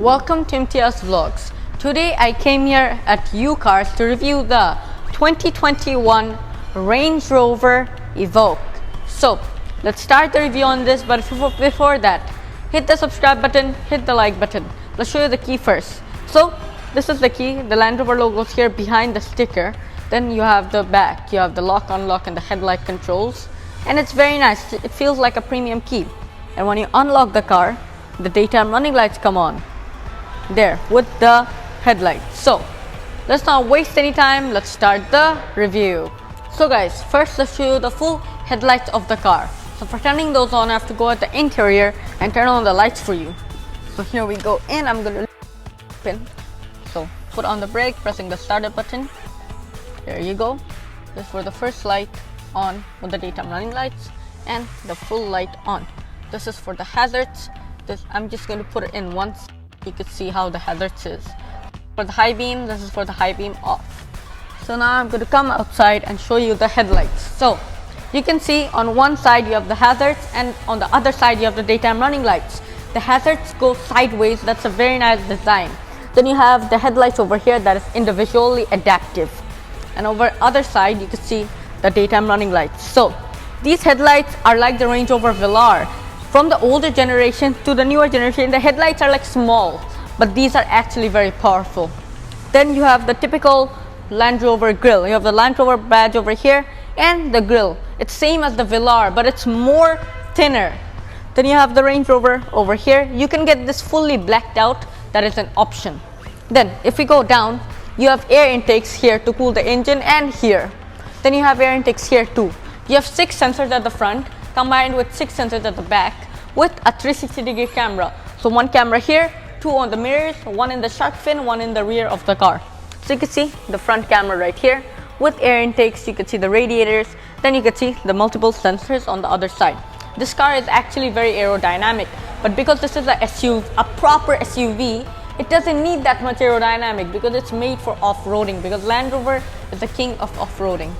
Welcome to MTS Vlogs. Today I came here at U-Cars to review the 2021 Range Rover Evoque. So let's start the review on this, but before that, hit the subscribe button, hit the like button. Let's show you the key first. So this is the key. The Land Rover logo is here behind the sticker. Then you have the back, you have the lock, unlock and the headlight controls, and it's very nice. It feels like a premium key. And when you unlock the car, the daytime running lights come on there with the headlights. So let's not waste any time, let's start the review. So guys, first let's show you the full headlights of the car. So for turning those on, I have to go at the interior and turn on the lights for you. So here we go in. I'm gonna open. So put on the brake, pressing the starter button. There you go. This for the first light on with the daytime running lights and the full light on. This is for the hazards. I'm just going to put it in once. You can see how the hazards is. For the high beam, this is for the high beam off. So now I'm going to come outside and show you the headlights. So you can see on one side you have the hazards and on the other side you have the daytime running lights. The hazards go sideways. That's a very nice design. Then you have the headlights over here that is individually adaptive. And over other side you can see the daytime running lights. So these headlights are like the Range Rover Velar. From the older generation to the newer generation, the headlights are like small, but these are actually very powerful. Then you have the typical Land Rover grille. You have the Land Rover badge over here and the grille. It's same as the Velar, but it's more thinner. Then you have the Range Rover over here. You can get this fully blacked out. That is an option. Then if we go down, you have air intakes here to cool the engine and here. Then you have air intakes here too. You have 6 sensors at the front combined with 6 sensors at the back with a 360-degree camera. So one camera here, 2 on the mirrors, 1 in the shark fin, 1 in the rear of the car. So you can see the front camera right here with air intakes. You can see the radiators. Then you can see the multiple sensors on the other side. This car is actually very aerodynamic, but because this is a SUV, a proper SUV, it doesn't need that much aerodynamic because it's made for off-roading, because Land Rover is the king of off-roading.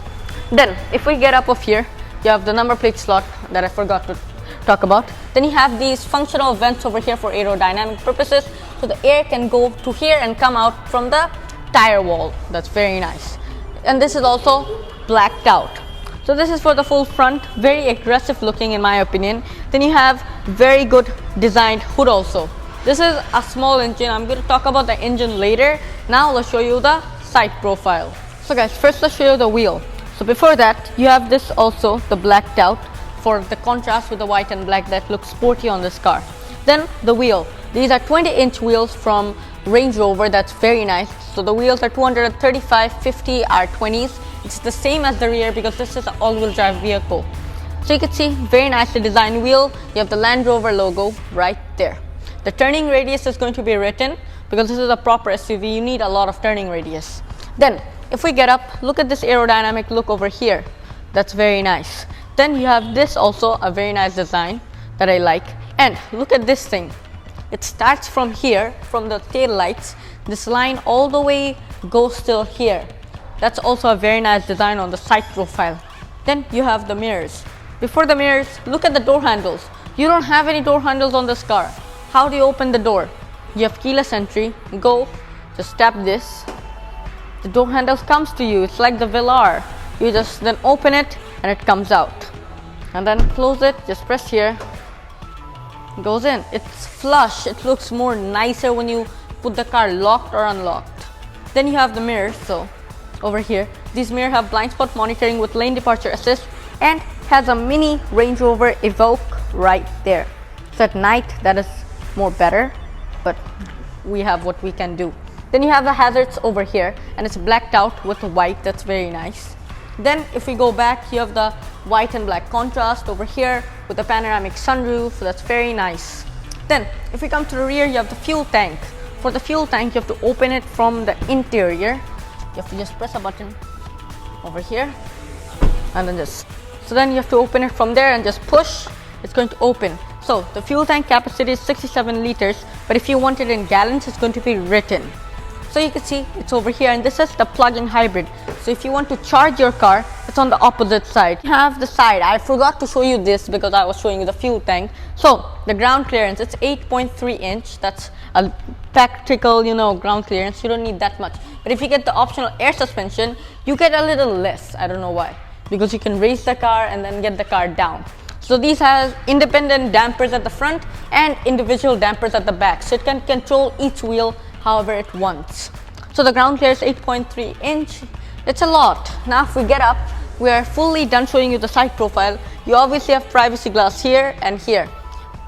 Then if we get up of here, you have the number plate slot that I forgot to talk about. Then you have these functional vents over here for aerodynamic purposes, so the air can go to here and come out from the tire wall. That's very nice. And this is also blacked out. So this is for the full front, very aggressive looking in my opinion. Then you have very good designed hood also. This is a small engine. I'm going to talk about the engine later. Now let's show you the side profile. So guys, first let's show you the wheel. So before that, you have this also, the blacked out, for the contrast with the white and black that looks sporty on this car. Then the wheel. These are 20-inch wheels from Range Rover. That's very nice. So the wheels are 235/50 R20s. It's the same as the rear because this is an all-wheel drive vehicle. So you can see very nicely designed wheel. You have the Land Rover logo right there. The turning radius is going to be written because this is a proper SUV. You need a lot of turning radius. Then if we get up, look at this aerodynamic look over here. That's very nice. Then you have this also, a very nice design that I like. And look at this thing. It starts from here, from the tail lights. This line all the way goes till here. That's also a very nice design on the side profile. Then you have the mirrors. Before the mirrors, look at the door handles. You don't have any door handles on this car. How do you open the door? You have keyless entry. Go, just tap this. The door handles comes to you. It's like the Velar. You just then open it and it comes out. And then close it, just press here. It goes in. It's flush. It looks more nicer when you put the car locked or unlocked. Then you have the mirrors. So over here, these mirrors have blind spot monitoring with lane departure assist and has a mini Range Rover Evoque right there. So at night that is more better, but we have what we can do. Then you have the hazards over here and it's blacked out with white. That's very nice. Then if we go back, you have the white and black contrast over here with the panoramic sunroof. That's very nice. Then if we come to the rear, you have the fuel tank. For the fuel tank, you have to open it from the interior. You have to just press a button over here and then so then you have to open it from there and just push. It's going to open. So the fuel tank capacity is 67 liters, but if you want it in gallons, it's going to be written. So you can see it's over here, and this is the plug-in hybrid. So if you want to charge your car, it's on the opposite side. You have the side. I forgot to show you this because I was showing you the fuel tank. So the ground clearance, it's 8.3 inch. That's a practical, you know, ground clearance. You don't need that much. But if you get the optional air suspension, you get a little less. I don't know why. Because you can raise the car and then get the car down. So these have independent dampers at the front and individual dampers at the back. So it can control each wheel however it wants. So the ground clearance is 8.3 inch. It's a lot. Now if we get up, we are fully done showing you the side profile. You obviously have privacy glass here and here.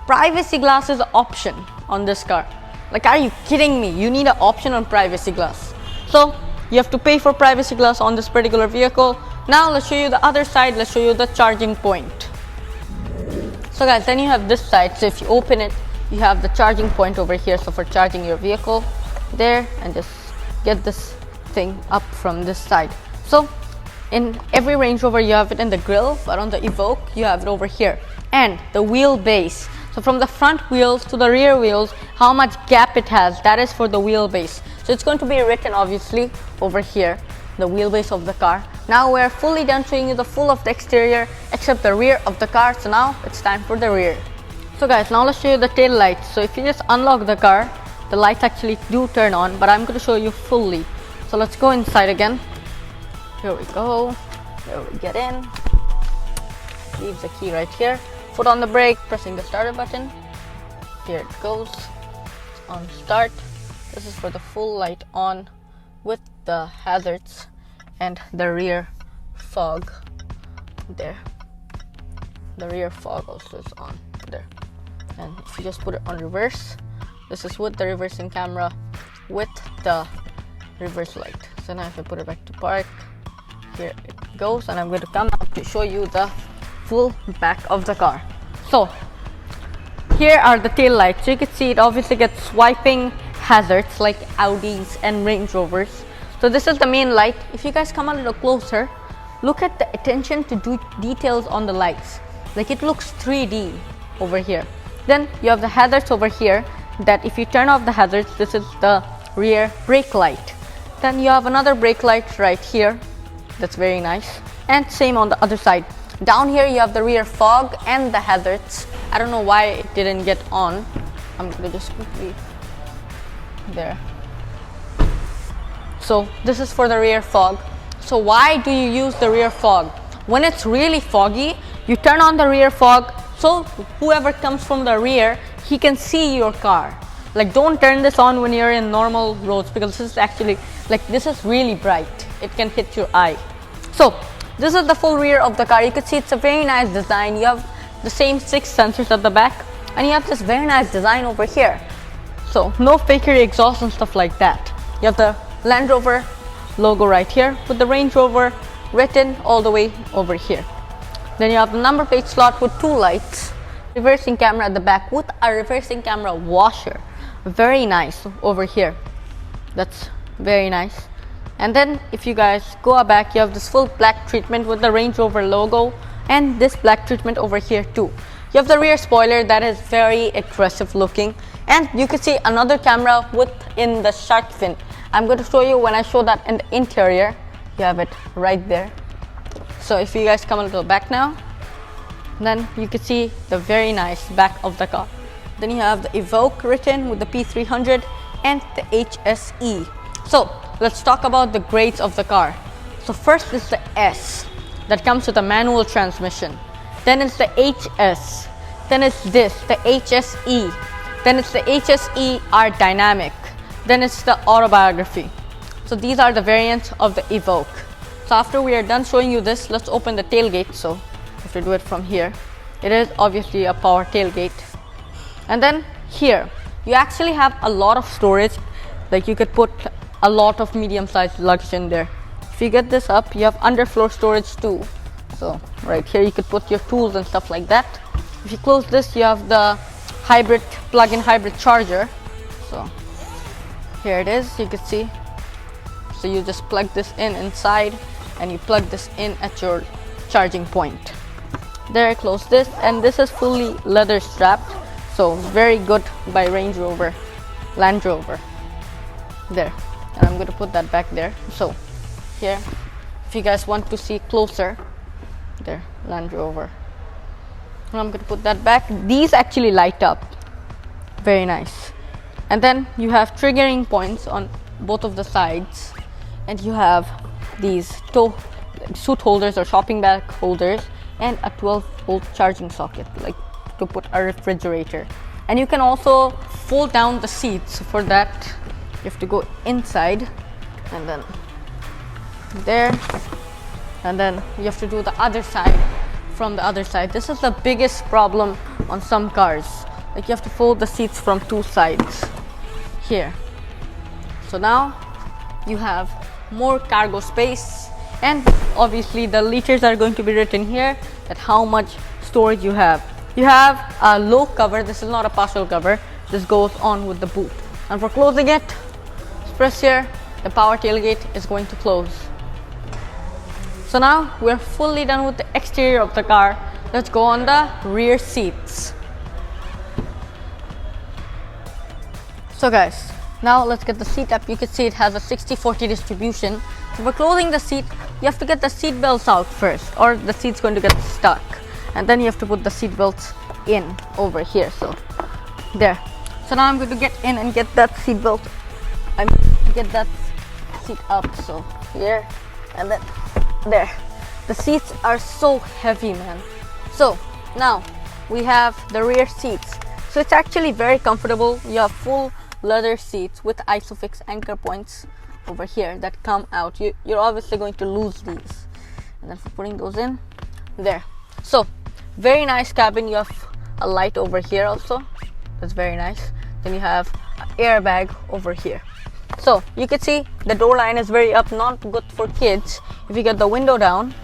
Privacy glass is an option on this car. Like, are you kidding me? You need an option on privacy glass. So you have to pay for privacy glass on this particular vehicle. Now let's show you the other side. Let's show you the charging point. So guys, then you have this side. So if you open it, you have the charging point over here. So for charging your vehicle there, and just get this thing up from this side. So in every Range Rover you have it in the grille, but on the Evoque you have it over here. And the wheelbase. So from the front wheels to the rear wheels, how much gap it has, that is for the wheelbase. So it's going to be written obviously over here, the wheelbase of the car. Now we're fully done showing you the full of the exterior except the rear of the car. So now it's time for the rear. So guys, now let's show you the tail lights. So if you just unlock the car, the lights actually do turn on, but I'm going to show you fully. So let's go inside again. Here we go. There we get in. Leave the key right here. Foot on the brake, pressing the starter button. Here it goes. It's on start. This is for the full light on with the hazards and the rear fog there. The rear fog also is on there. And if you just put it on reverse, this is with the reversing camera with the reverse light. So now if I put it back to park, here it goes, and I'm going to come up to show you the full back of the car. So here are the tail lights. So you can see it obviously gets swiping hazards like Audis and Range Rovers. So this is the main light. If you guys come a little closer, look at the attention to details on the lights. Like, it looks 3D over here. Then you have the hazards over here, that if you turn off the hazards, this is the rear brake light. Then you have another brake light right here. That's very nice. And same on the other side. Down here you have the rear fog and the hazards. I don't know why it didn't get on. I'm gonna just quickly there. So this is for the rear fog. So why do you use the rear fog? When it's really foggy, you turn on the rear fog, so whoever comes from the rear, he can see your car. Like, don't turn this on when you're in normal roads, because this is actually, like, this is really bright. It can hit your eye. So this is the full rear of the car. You can see it's a very nice design. You have the same 6 sensors at the back, and you have this very nice design over here. So no fakery exhaust and stuff like that. You have the Land Rover logo right here with the Range Rover written all the way over here. Then you have the number plate slot with 2 lights, reversing camera at the back with a reversing camera washer. Very nice over here. That's very nice. And then if you guys go back, you have this full black treatment with the Range Rover logo, and this black treatment over here too. You have the rear spoiler that is very aggressive looking, and you can see another camera within the shark fin. I'm going to show you when I show that in the interior. You have it right there. So if you guys come a little back now, then you can see the very nice back of the car. Then you have the Evoque written with the P300 and the HSE. So let's talk about the grades of the car. So first is the S, that comes with a manual transmission. Then it's the HS. Then it's this, the HSE. Then it's the HSE R Dynamic. Then it's the Autobiography. So these are the variants of the Evoque. So after we are done showing you this, let's open the tailgate. So I have to do it from here. It is obviously a power tailgate. And then here, you actually have a lot of storage. Like, you could put a lot of medium-sized luggage in there. If you get this up, you have underfloor storage too. So right here you could put your tools and stuff like that. If you close this, you have the hybrid plug-in hybrid charger. So here it is, you can see. So you just plug this in inside, and you plug this in at your charging point. There, close this, and this is fully leather strapped. So very good by Range Rover, Land Rover. There. and I'm going to put that back there. So here, if you guys want to see closer, there, Land Rover. And I'm going to put that back. These actually light up. Very nice. And then you have triggering points on both of the sides, and you have these suit holders or shopping bag holders, and a 12-volt charging socket, like to put a refrigerator. And you can also fold down the seats. For that, you have to go inside, and then there, and then you have to do the other side from the other side. This is the biggest problem on some cars. Like, you have to fold the seats from two sides here. So now you have more cargo space, and obviously the liters are going to be written here, that how much storage you have. You have a low cover. This is not a partial cover. This goes on with the boot. And for closing it, press here. The power tailgate is going to close. So now we're fully done with the exterior of the car. Let's go on the rear seats. So guys, now let's get the seat up. You can see it has a 60-40 distribution. So for closing the seat, you have to get the seat belts out first, or the seat's going to get stuck. And then you have to put the seat belts in over here. So there. So now I'm going to get in and get that seat belt. I'm going to get that seat up. So here, and then there. The seats are so heavy, man. So now we have the rear seats. So it's actually very comfortable. You have full leather seats with Isofix anchor points over here that come out. You're obviously going to lose these. And then for putting those in, there. So very nice cabin. You have a light over here also. That's very nice. Then you have an airbag over here. So you can see the door line is very up, not good for kids. If you get the window down,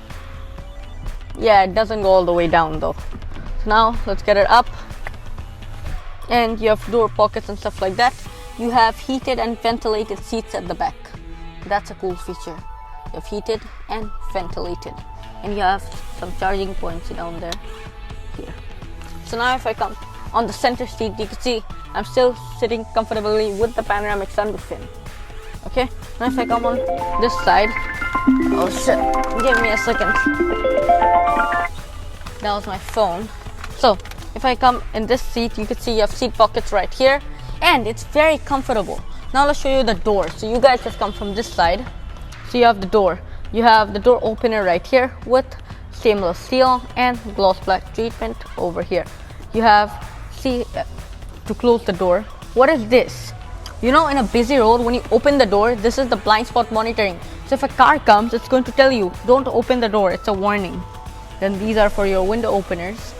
yeah, it doesn't go all the way down though. So now let's get it up. And you have door pockets and stuff like that. You have heated and ventilated seats at the back. That's a cool feature. You have heated and ventilated. And you have some charging points down there, here. So now if I come on the center seat, you can see I'm still sitting comfortably with the panoramic sunroof in. Okay, now if I come on this side, oh shit, give me a second. That was my phone. So if I come in this seat, you can see you have seat pockets right here, and it's very comfortable. Now let's show you the door. So you guys just come from this side. So you have the door. You have the door opener right here with stainless steel and gloss black treatment over here. You have, see, to close the door. What is this? You know, in a busy road, when you open the door, this is the blind spot monitoring. So if a car comes, it's going to tell you, don't open the door. It's a warning. Then these are for your window openers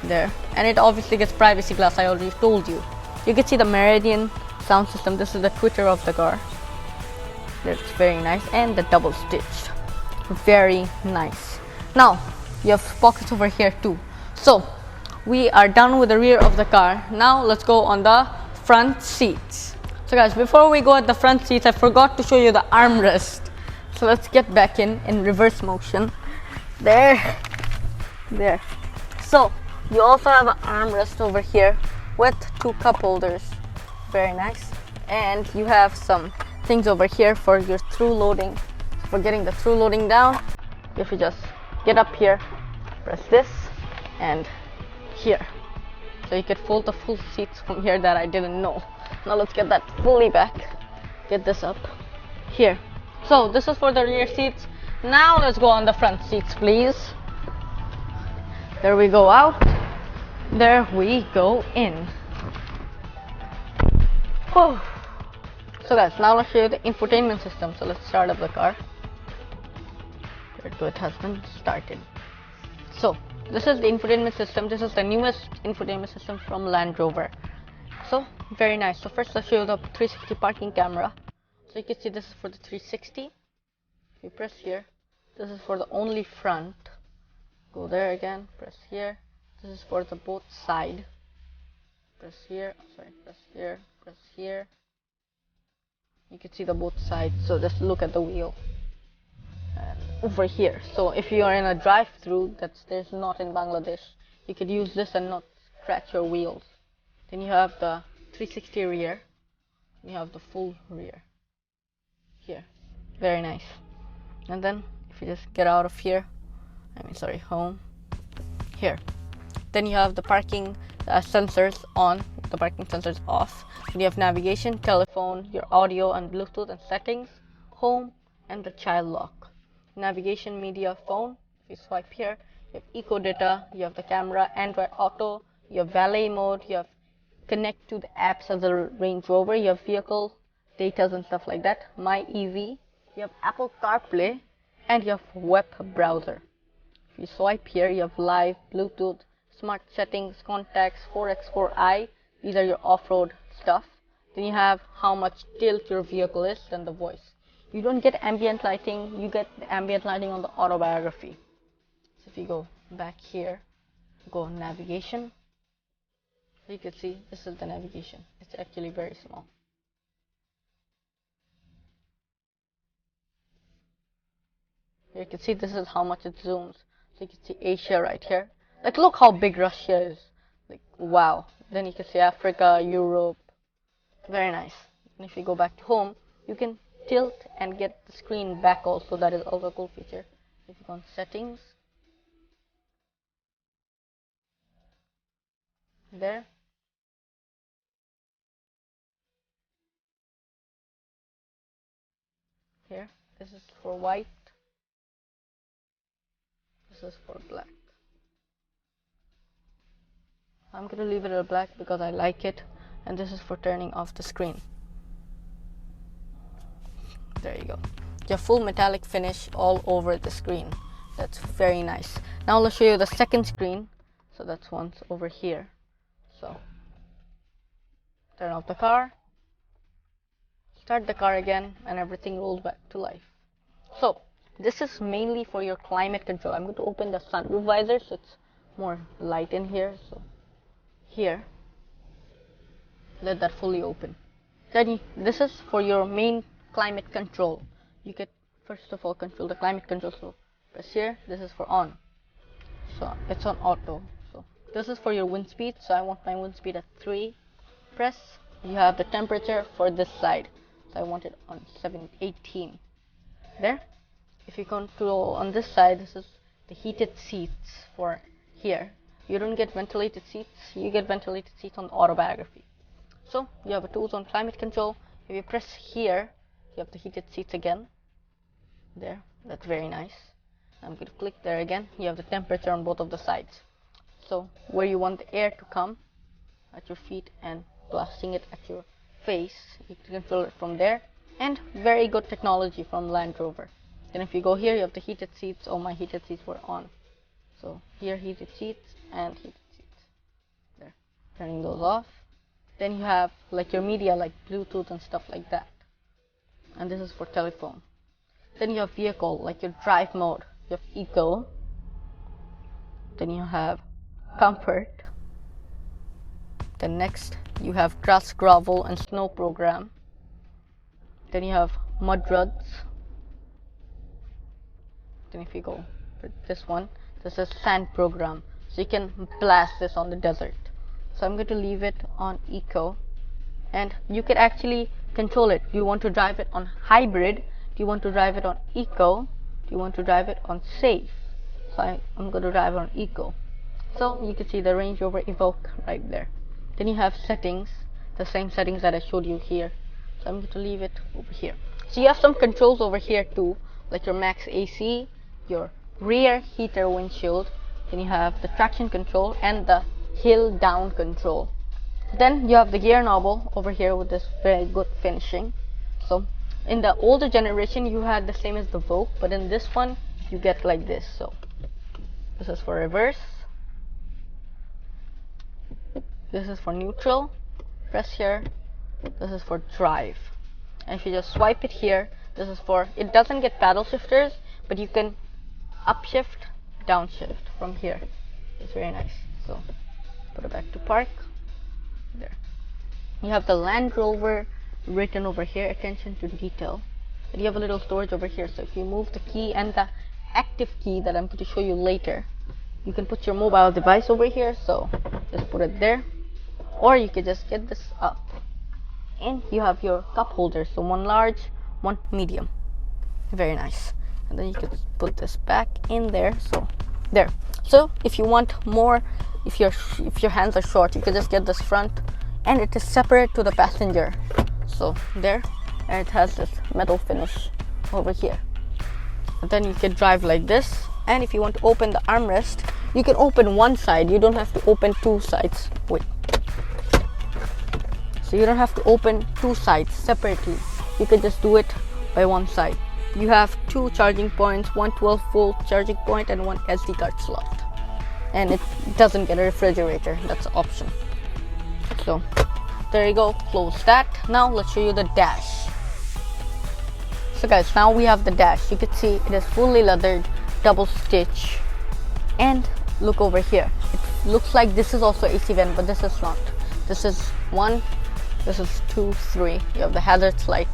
there. And it obviously gets privacy glass, I already told you. You can see the Meridian sound system. This is the Twitter of the car. That's very nice. And the double stitched. Very nice. Now, you have pockets over here too. So, we are done with the rear of the car. Now, let's go on the front seats. So guys, before we go at the front seats, I forgot to show you the armrest. So let's get back in reverse motion. There. There. So, you also have an armrest over here with two cup holders. Very nice. And you have some things over here for your through loading. For getting the through loading down, you have to just get up here, press this, and here. So you could fold the full seats from here that I didn't know. Now let's get that fully back. Get this up here. So this is for the rear seats. Now let's go on the front seats, please. There we go out. There we go in. Oh. So guys, now let's show you the infotainment system. So let's start up the car. There we go, it has been started. So this is the infotainment system. This is the newest infotainment system from Land Rover. So very nice. So first let's show you the 360 parking camera. So you can see this is for the 360. If you press here, this is for the only front. Go there again, press here. This is for the both side. Press here, sorry, press here, press here. You can see the both sides. So just look at the wheel. And over here. So if you are in a drive-through there's not in Bangladesh, you could use this and not scratch your wheels. Then you have the 360 rear. You have the full rear. here. Very nice. And then if you just get out of here, home, here. Then you have the parking sensors on, the parking sensors off. Then you have navigation, telephone, your audio and Bluetooth and settings, home, and the child lock. Navigation, media, phone. If you swipe here, you have eco data, you have the camera, Android Auto, you have valet mode, you have connect to the apps of the Range Rover, you have vehicle data and stuff like that, My EV, you have Apple CarPlay, and you have web browser. If you swipe here, you have live, Bluetooth, smart settings, contacts, 4x4i. These are your off-road stuff. Then you have how much tilt your vehicle is, and the voice. You don't get ambient lighting, you get the ambient lighting on the autobiography. So if you go back here, go navigation, you can see this is the navigation. It's actually very small. Here you can see this is how much it zooms. So you can see Asia right here. Like, look how big Russia is. Like, wow. Then you can see Africa, Europe. Very nice. And if you go back to home, you can tilt and get the screen back also. That is also a cool feature. If you go on settings, there. Here, this is for white. This is for black. I'm going to leave it at black because I like it. And this is for turning off the screen. There you go. You have full metallic finish all over the screen. That's very nice. Now let's show you the second screen. So that's one's over here. So turn off the car, start the car again, and everything rolls back to life. So this is mainly for your climate control. I'm going to open the sunroof visor so it's more light in here. So here, let that fully open. Then this is for your main climate control. You can first of all control the climate control. So press here. This is for on. So it's on auto. So this is for your wind speed. So I want my wind speed at 3. Press. You have the temperature for this side. So I want it on 18. There. If you control on this side, this is the heated seats for here. You don't get ventilated seats. You get ventilated seats on the autobiography. So you have a tools on climate control. If you press here, you have the heated seats again. There. That's very nice. I'm going to click there again. You have the temperature on both of the sides. So where you want the air to come at your feet and blasting it at your face, you can control it from there. And very good technology from Land Rover. Then if you go here, you have the heated seats. Oh, my heated seats were on. So here, heated seats and heated seats. There. Turning those off. Then you have like your media, like Bluetooth and stuff like that. And this is for telephone. Then you have vehicle, like your drive mode. You have eco. Then you have comfort. Then next you have grass, gravel and snow program. Then you have mud ruts. Then if you go for this one, this is sand program. So you can blast this on the desert. So I'm going to leave it on eco. And you can actually control it. Do you want to drive it on hybrid? Do you want to drive it on eco? Do you want to drive it on safe? So I'm going to drive it on eco. So you can see the Range Rover Evoque right there. Then you have settings, the same settings that I showed you here. So I'm going to leave it over here. So you have some controls over here too, like your max AC, your rear heater windshield. Then you have the traction control and the hill down control. Then you have the gear knob over here with this very good finishing. So in the older generation you had the same as the Evoque, but in this one you get like this. So this is for reverse, this is for neutral, press here, this is for drive. And if you just swipe it here, this is for, it doesn't get paddle shifters, but you can upshift, downshift from here. It's very nice. So put it back to park. There. You have the Land Rover written over here, attention to detail. And you have a little storage over here. So if you move the key and the active key that I'm going to show you later, you can put your mobile device over here. So just put it there, or you can just get this up. And you have your cup holders. So one large, one medium. Very nice. And then you can put this back in there. So there. So if you want more, if your hands are short, you can just get this front, and it is separate to the passenger. So there, and it has this metal finish over here. And then you can drive like this. And if you want to open the armrest, you can open one side. You don't have to open two sides. Wait. So you don't have to open two sides separately. You can just do it by one side. You have two charging points, one 12-volt charging point and one SD card slot. And it doesn't get a refrigerator. That's an option. So there you go. Close that. Now let's show you the dash. So guys, now we have the dash. You can see it is fully leathered, double stitch. And look over here. It looks like this is also AC vent, but this is not. This is 1, this is 2, 3. You have the hazards light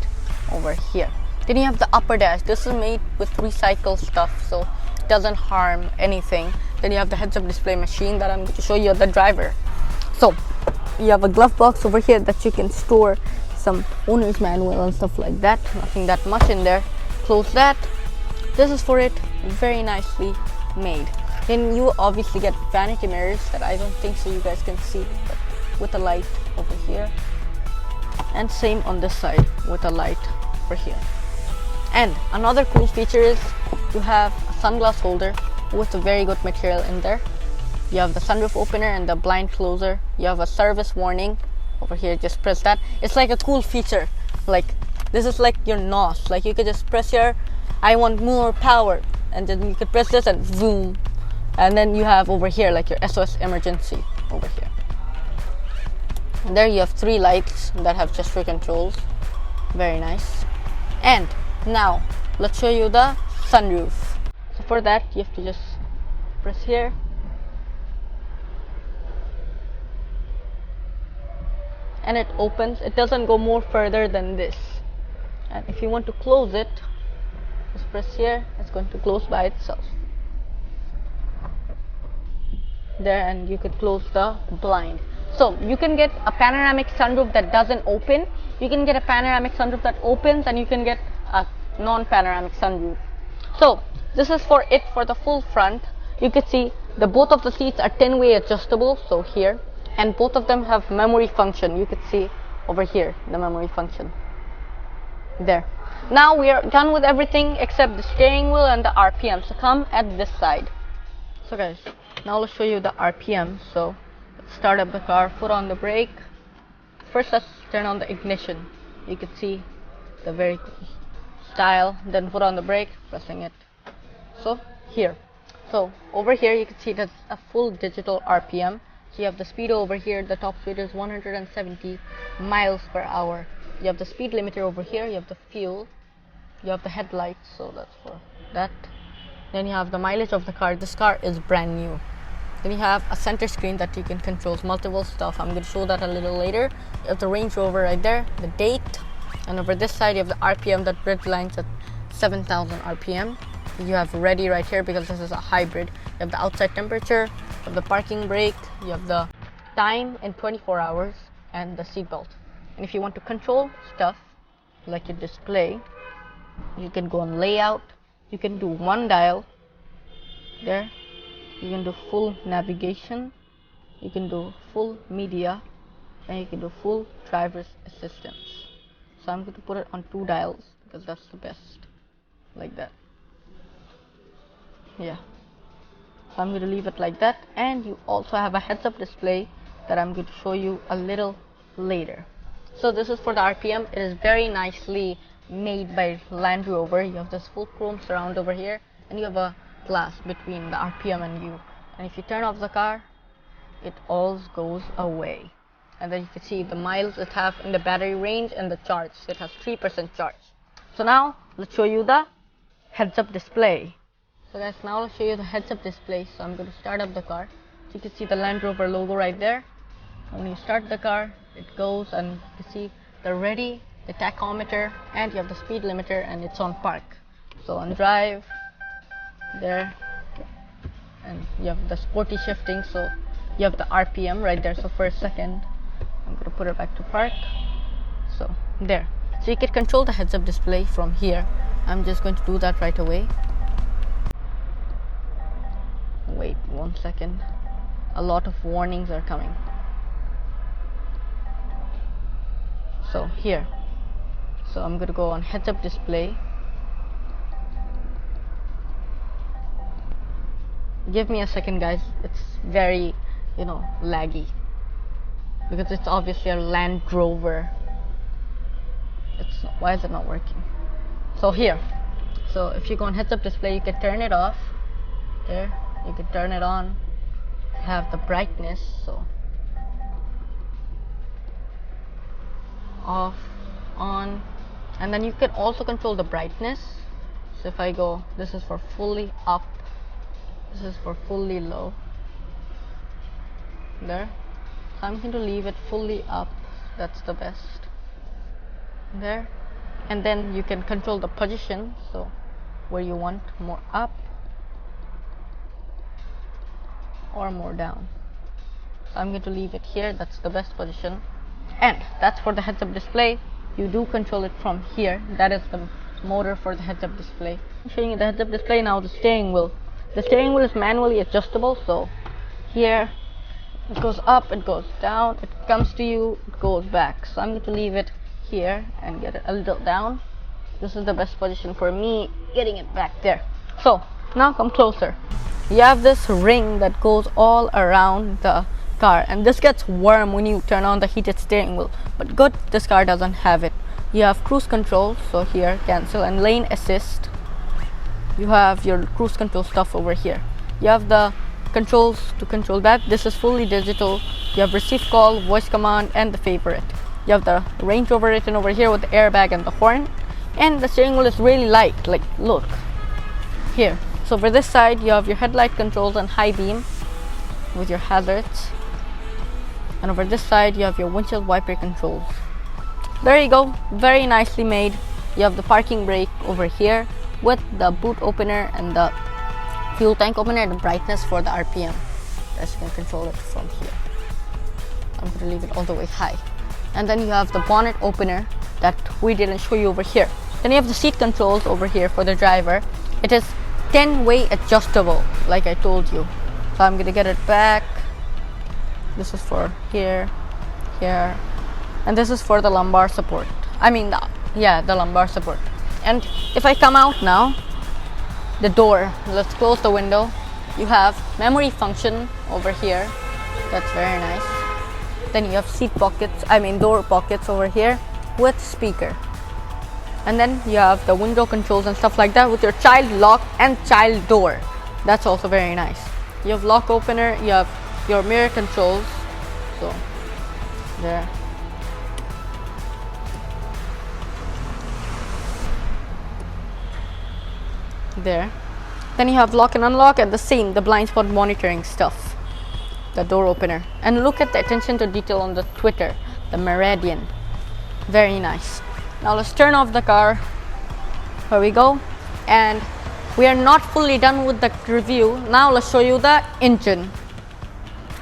over here. Then you have the upper dash. This is made with recycled stuff, so it doesn't harm anything. Then you have the heads-up display machine that I'm going to show you the driver. So you have a glove box over here that you can store some owner's manual and stuff like that. Nothing that much in there. Close that. This is for it. Very nicely made. Then you obviously get vanity mirrors that I don't think so you guys can see, but with a light over here. And same on this side with a light over here. And another cool feature is you have a sunglass holder with a very good material in there. You have the sunroof opener and the blind closer. You have a service warning over here. Just press that. It's like a cool feature. Like this is like your NOS. Like you could just press here, I want more power, and then you could press this and zoom. And then you have over here like your SOS emergency over here. And there you have 3 lights that have gesture controls. Very nice. And now let's show you the sunroof. So for that you have to just press here. And it opens. It doesn't go more further than this. And if you want to close it, just press here. It's going to close by itself. There, and you could close the blind. So you can get a panoramic sunroof that doesn't open. You can get a panoramic sunroof that opens, and you can get a non-panoramic sunroof. So this is for it for the full front. You can see the both of the seats are 10-way adjustable. So here, and both of them have memory function. You could see over here the memory function. There. Now we are done with everything except the steering wheel and the RPM. So come at this side. So guys, now let's show you the RPM. So let's start up the car, foot on the brake. First let's turn on the ignition. You can see the very cool style. Then foot on the brake, pressing it. So here. So over here you can see that's a full digital RPM. So you have the speed over here. The top speed is 170 miles per hour. You have the speed limiter over here. You have the fuel. You have the headlights. So that's for that. Then you have the mileage of the car. This car is brand new. Then you have a center screen that you can control multiple stuff. I'm going to show that a little later. You have the Range Rover right there, the date, and over this side you have the RPM that red lines at 7,000 RPM. You have ready right here because this is a hybrid. You have the outside temperature, you have the parking brake, you have the time in 24 hours, and the seat belt. And if you want to control stuff like your display, you can go on layout. You can do one dial there. You can do full navigation, you can do full media, and you can do full driver's assistance. So I'm going to put it on 2 dials because that's the best, like that. Yeah, so I'm going to leave it like that. And you also have a heads-up display that I'm going to show you a little later. So this is for the RPM. It is very nicely made by Land Rover. You have this full chrome surround over here, and you have a glass between the RPM and you. And if you turn off the car, it all goes away. And then you can see the miles it has in the battery range and the charge. It has 3% charge. So now let's show you the heads-up display. So guys, now I'll show you the heads-up display. So I'm going to start up the car. So you can see the Land Rover logo right there. When you start the car, it goes, and you can see the ready, the tachometer, and you have the speed limiter, and it's on park. So on drive, there, and you have the sporty shifting. So you have the RPM right there. So for a second, I'm going to put it back to park. So there. So you can control the heads-up display from here. I'm just going to do that right away. Wait 1 second. A lot of warnings are coming. So here. So I'm going to go on heads-up display. Give me a second, guys. It's very, laggy. Because it's obviously a Land Rover. Why is it not working? So here. So if you go on heads-up display, you can turn it off. There. You can turn it on. Have the brightness. So off, on, and then you can also control the brightness. So if I go, this is for fully up, this is for fully low. There. So I'm going to leave it fully up. That's the best. There. And then you can control the position, so where you want, more up or more down. So I'm going to leave it here. That's the best position. And that's for the heads-up display. You do control it from here. That is the motor for the heads-up display. I'm showing you the heads-up display now. The steering wheel. The steering wheel is manually adjustable. So here it goes up, it goes down, it comes to you, it goes back. So I'm going to leave it here and get it a little down. This is the best position for me, getting it back there. So now come closer. You have this ring that goes all around the car, and this gets warm when you turn on the heated steering wheel, but good, this car doesn't have it. You have cruise control, so here, cancel, and lane assist. You have your cruise control stuff over here. You have the controls to control that. This is fully digital. You have receive call, voice command, and the favorite. You have the Range Rover written over here with the airbag and the horn, and the steering wheel is really light, like look here. So for this side you have your headlight controls and high beam with your hazards, and over this side you have your windshield wiper controls. There you go, very nicely made. You have the parking brake over here with the boot opener and the fuel tank opener and the brightness for the RPM. As you can control it from here. I'm going to leave it all the way high. And then you have the bonnet opener that we didn't show you over here. Then you have the seat controls over here for the driver. It is 10-way adjustable, like I told you. So I'm going to get it back. This is for here, here, and this is for the lumbar support. The lumbar support. And if I come out now, the door, let's close the window. You have memory function over here. That's very nice. Then you have door pockets over here with speaker. And then you have the window controls and stuff like that with your child lock and child door. That's also very nice. You have lock opener, you have your mirror controls. So there. There. Then you have lock and unlock, and the blind spot monitoring stuff. The door opener. And look at the attention to detail on the Twitter, the Meridian. Very nice. Now let's turn off the car. Here we go. And we are not fully done with the review. Now let's show you the engine.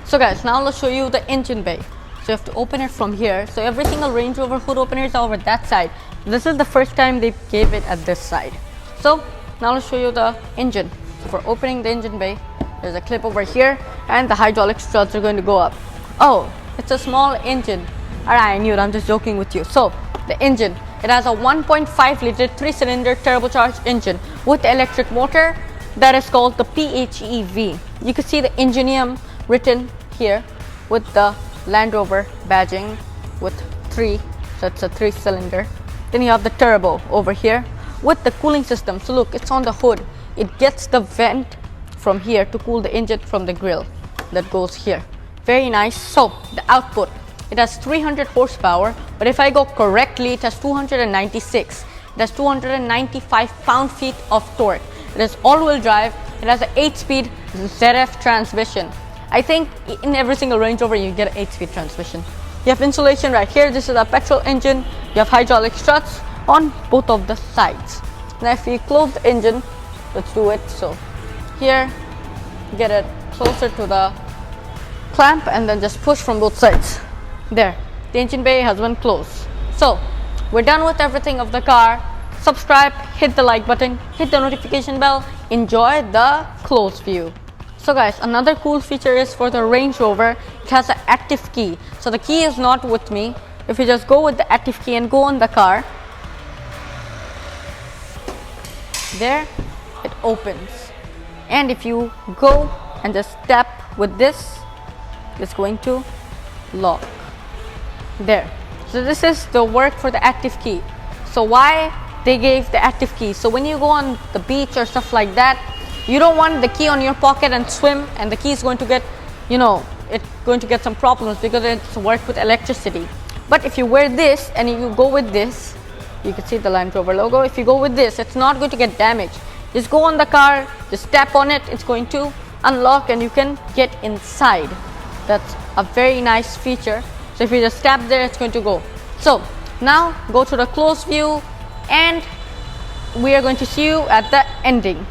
So guys, now let's show you the engine bay. So you have to open it from here. So every single Range Rover hood opener is over that side. This is the first time they gave it at this side. So now let's show you the engine. So for opening the engine bay, there's a clip over here, and the hydraulic struts are going to go up. Oh, it's a small engine. Alright, I knew it, I'm just joking with you. So the engine, it has a 1.5 liter 3-cylinder turbocharged engine with electric motor that is called the PHEV. You can see the Ingenium written here with the Land Rover badging with 3, so it's a 3-cylinder. Then you have the turbo over here with the cooling system. So look, it's on the hood. It gets the vent from here to cool the engine from the grill that goes here. Very nice. So the output, it has 300 horsepower, but if I go correctly, it has 296. It has 295 pound-feet of torque. It is all-wheel drive. It has an 8-speed ZF transmission. I think in every single Range Rover you get an 8-speed transmission. You have insulation right here. This is a petrol engine. You have hydraulic struts on both of the sides. Now if we close the engine, let's do it. So here, get it closer to the clamp and then just push from both sides. There, the engine bay has been closed. So we're done with everything of the car. Subscribe, hit the like button, hit the notification bell, enjoy the close view. So guys, another cool feature is for the Range Rover, it has an active key. So the key is not with me. If you just go with the active key and go on the car, there it opens. And if you go and just tap with this, it's going to lock. There. So this is the work for the active key. So why they gave the active key? So when you go on the beach or stuff like that, you don't want the key on your pocket and swim, and the key is going to get, it's going to get some problems because it's worked with electricity. But if you wear this and you go with this, you can see the Land Rover logo. If you go with this, it's not going to get damaged. Just go on the car, just tap on it, it's going to unlock and you can get inside. That's a very nice feature. So if you just tap there, it's going to go. So now go to the close view and we are going to see you at the ending.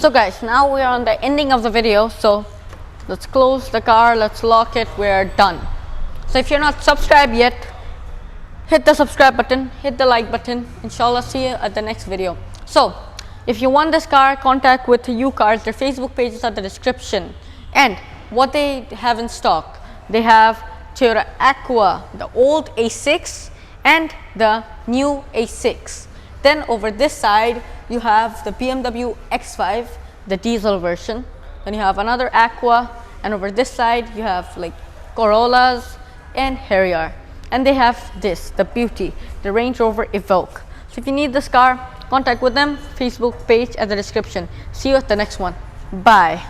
So guys, now we are on the ending of the video. So let's close the car, let's lock it, we're done. So if you're not subscribed yet, hit the subscribe button, hit the like button. Inshallah, see you at the next video. So if you want this car, contact with UCars. Their Facebook pages are in the description. And what they have in stock, they have Toyota Aqua, the old A6 and the new A6. Then over this side, you have the BMW X5, the diesel version. Then you have another Aqua, and over this side, you have like Corollas and Harrier. And they have this, the beauty, the Range Rover Evoque. So if you need this car, contact with them, Facebook page at the description. See you at the next one. Bye.